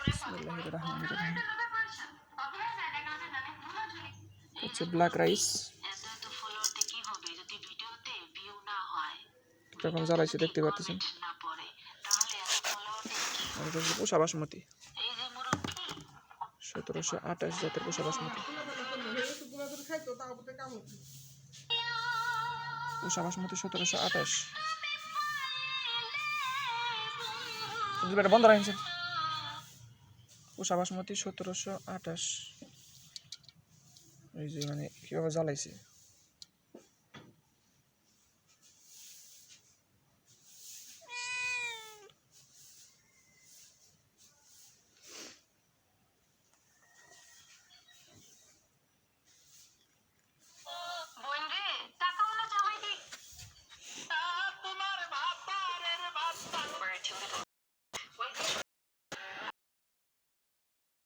বিসমিল্লাহির রহমানির রহিম। হচ্ছে ব্ল্যাক রাইস, কিরকম জ্বালাইছে দেখতে পাচ্ছেন। পোষা বাসমতি 1728 জাতের পোষা বাসমতি। পোষা বাসমতি 1728। বন্ধ রাখছেন। পোষা বাসমতি 1728। এই যে মানে কিভাবে জ্বালাইছে।